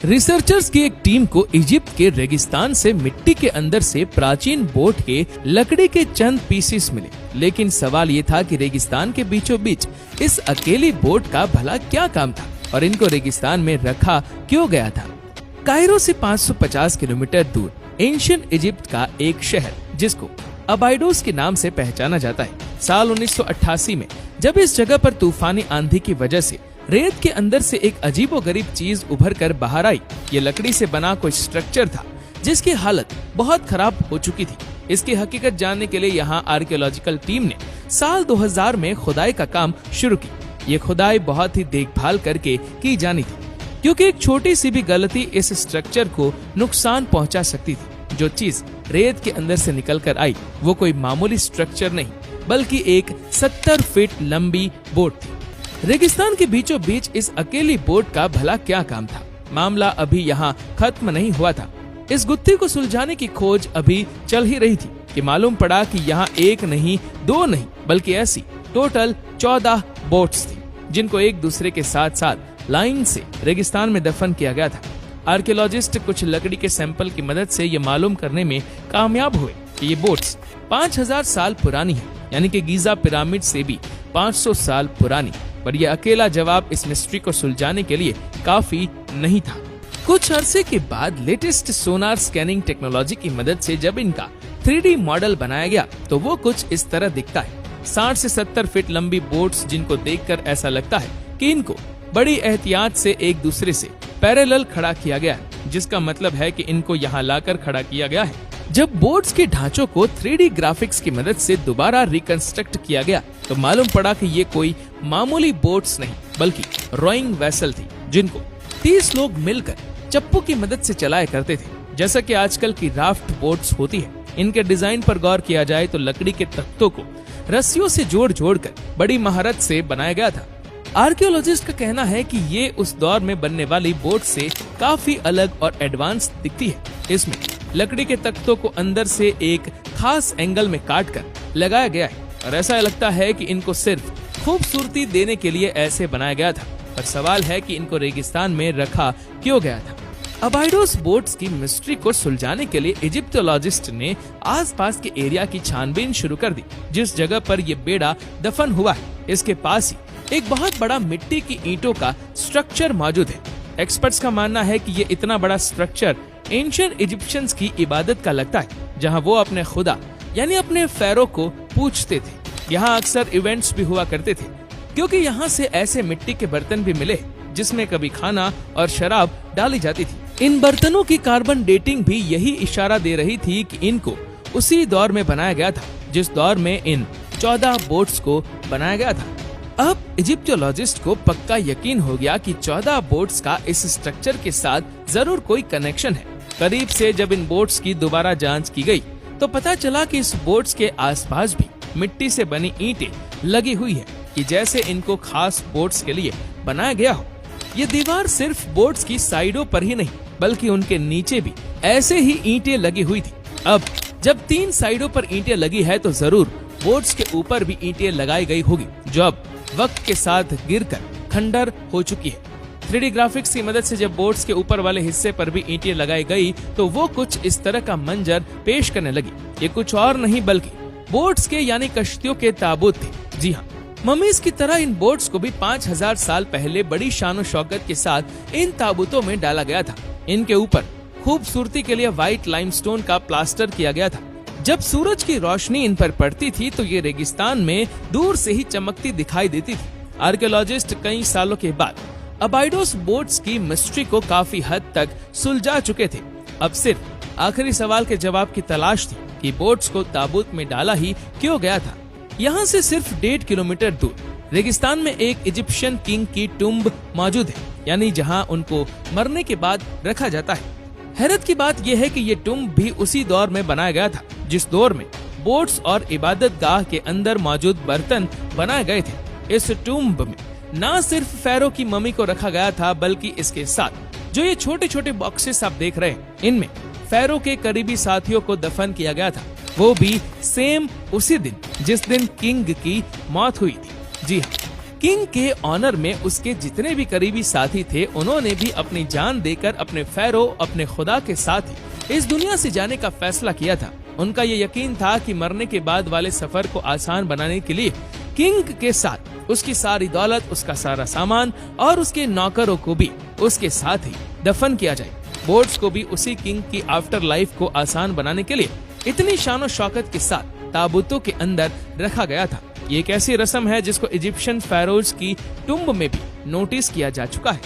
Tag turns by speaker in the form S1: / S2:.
S1: Researchers की एक team को इजिप्ट के रेगिस्तान से मिट्टी के अंदर से प्राचीन बोट के लकड़ी के चंद पीसेस मिले, लेकिन सवाल ये था कि रेगिस्तान के बीचों बीच इस अकेली बोट का भला क्या काम था और इनको रेगिस्तान में रखा क्यों गया था। कायरो से 550 किलोमीटर दूर एंशिएंट इजिप्ट का एक शहर जिसको अबाइडोस के नाम से पहचाना जाता है, साल 1988 में जब इस जगह पर तूफानी आंधी की वजह से रेत के अंदर से एक अजीबोगरीब चीज उभर कर बाहर आई। ये लकड़ी से बना कोई स्ट्रक्चर था जिसकी हालत बहुत खराब हो चुकी थी। इसकी हकीकत जानने के लिए यहाँ आर्कियोलॉजिकल टीम ने साल 2000 में खुदाई का काम शुरू की। ये खुदाई बहुत ही देखभाल करके की जानी थी, क्योंकि एक छोटी सी भी गलती इस स्ट्रक्चर को नुकसान पहुंचा सकती थी। जो चीज रेत के अंदर से निकल कर आई वो कोई मामूली स्ट्रक्चर नहीं बल्कि एक 70 फीट लंबी बोट थी। रेगिस्तान के बीचों बीच इस अकेली बोट का भला क्या काम था? मामला अभी यहाँ खत्म नहीं हुआ था। इस गुत्थी को सुलझाने की खोज अभी चल ही रही थी कि मालूम पड़ा कि यहाँ एक नहीं, दो नहीं, बल्कि ऐसी टोटल 14 बोट्स थी जिनको एक दूसरे के साथ साथ लाइन से रेगिस्तान में दफन किया गया था। आर्कियोलॉजिस्ट कुछ लकड़ी के सैंपल की मदद से ये मालूम करने में कामयाब हुए कि ये बोट्स 5000 साल पुरानी है, यानी कि गीजा पिरामिड से भी 500 साल पुरानी। पर यह अकेला जवाब इस मिस्ट्री को सुलझाने के लिए काफी नहीं था। कुछ अरसे के बाद लेटेस्ट सोनार स्कैनिंग टेक्नोलॉजी की मदद से जब इनका 3D मॉडल बनाया गया तो वो कुछ इस तरह दिखता है। 60 से 70 फीट लंबी बोट्स जिनको देखकर ऐसा लगता है कि इनको बड़ी एहतियात से एक दूसरे से पैरेलल खड़ा किया गया है, जिसका मतलब है कि इनको यहाँ लाकर खड़ा किया गया है। जब बोट्स के ढांचों को 3D ग्राफिक्स की मदद से दोबारा रिकंस्ट्रक्ट किया गया तो मालूम पड़ा कि ये कोई मामूली बोट्स नहीं बल्कि रोइंग वेसल थी, जिनको 30 लोग मिलकर चप्पू की मदद से चलाया करते थे, जैसा कि आजकल की राफ्ट बोट्स होती है। इनके डिजाइन पर गौर किया जाए तो लकड़ी के तख्तों को रस्सियों से जोड़ कर बड़ी महारत से बनाया गया था। आर्कियोलॉजिस्ट का कहना है कि ये उस दौर में बनने वाली बोट से काफी अलग और एडवांस दिखती है। इसमें लकड़ी के तख्तों को अंदर से एक खास एंगल में काट कर लगाया गया है और ऐसा लगता है कि इनको सिर्फ खूबसूरती देने के लिए ऐसे बनाया गया था। पर सवाल है कि इनको रेगिस्तान में रखा क्यों गया था। अबाइडोस बोट्स की मिस्ट्री को सुलझाने के लिए इजिप्टोलॉजिस्ट ने आसपास के एरिया की छानबीन शुरू कर दी। जिस जगह पर ये बेड़ा दफन हुआ है इसके पास ही एक बहुत बड़ा मिट्टी की ईंटों का स्ट्रक्चर मौजूद है। एक्सपर्ट्स का मानना है कि ये इतना बड़ा स्ट्रक्चर एंशिएंट इजिप्शियंस की इबादत का लगता है, जहां वो अपने खुदा यानी अपने फेरो को पूछते थे। यहाँ अक्सर इवेंट्स भी हुआ करते थे, क्योंकि यहाँ से ऐसे मिट्टी के बर्तन भी मिले जिसमें कभी खाना और शराब डाली जाती थी। इन बर्तनों की कार्बन डेटिंग भी यही इशारा दे रही थी कि इनको उसी दौर में बनाया गया था जिस दौर में इन 14 बोट्स को बनाया गया था। अब इजिप्टोलॉजिस्ट को पक्का यकीन हो गया कि 14 बोट्स का इस स्ट्रक्चर के साथ जरूर कोई कनेक्शन है। करीब से जब इन बोट्स की दोबारा जांच की गई तो पता चला कि इस बोट्स के आसपास भी मिट्टी से बनी ईंटें लगी हुई है कि जैसे इनको खास बोट्स के लिए बनाया गया हो। ये दीवार सिर्फ बोट्स की साइडों पर ही नहीं बल्कि उनके नीचे भी ऐसे ही ईंटें लगी हुई थी। अब जब 3 साइडों पर ईंटें लगी है तो जरूर बोट्स के ऊपर भी ईंटें लगाई गई होगी, जो अब वक्त के साथ गिरकर खंडर हो चुकी है। 3D ग्राफिक्स की मदद से जब बोट्स के ऊपर वाले हिस्से पर भी ईंटें लगाई गई तो वो कुछ इस तरह का मंजर पेश करने लगी। ये कुछ और नहीं बल्कि बोट्स के यानी कश्तियों के ताबूत थे। जी हाँ, ममीज की तरह इन बोट्स को भी 5000 साल पहले बड़ी शान और शौकत के साथ इन ताबूतों में डाला गया था। इनके ऊपर खूबसूरती के लिए व्हाइट लाइमस्टोन का प्लास्टर किया गया था। जब सूरज की रोशनी इन पर पड़ती थी तो ये रेगिस्तान में दूर से ही चमकती दिखाई देती थी। आर्कियोलॉजिस्ट कई सालों के बाद अबाइडोस बोट्स की मिस्ट्री को काफी हद तक सुलझा चुके थे। अब सिर्फ आखिरी सवाल के जवाब की तलाश थी कि बोट्स को ताबूत में डाला ही क्यों गया था। यहाँ से सिर्फ 1.5 किलोमीटर दूर रेगिस्तान में एक इजिप्शियन किंग की टुम्ब मौजूद है, यानी जहाँ उनको मरने के बाद रखा जाता है। हैरत की बात यह है कि ये टुम्ब भी उसी दौर में बनाया गया था जिस दौर में बोट्स और इबादत गाह के अंदर मौजूद बर्तन बनाए गए थे। इस टुम्ब में न सिर्फ फेरो की मम्मी को रखा गया था बल्कि इसके साथ जो ये छोटे छोटे बॉक्सेस आप देख रहे हैं इनमें फेरो के करीबी साथियों को दफन किया गया था, वो भी सेम उसी दिन जिस दिन किंग की मौत हुई थी। जी हाँ, किंग के ऑनर में उसके जितने भी करीबी साथी थे, उन्होंने भी अपनी जान देकर अपने फेरो, अपने खुदा के साथ ही इस दुनिया से जाने का फैसला किया था। उनका ये यकीन था कि मरने के बाद वाले सफर को आसान बनाने के लिए किंग के साथ उसकी सारी दौलत, उसका सारा सामान और उसके नौकरों को भी उसके साथ ही दफन किया जाए। बोट्स को भी उसी किंग की आफ्टर लाइफ को आसान बनाने के लिए इतनी शानो शौकत के साथ ताबूतों के अंदर रखा गया था। ये एक ऐसी रस्म है जिसको इजिप्शियन फेरोज की टुम्ब में भी नोटिस किया जा चुका है।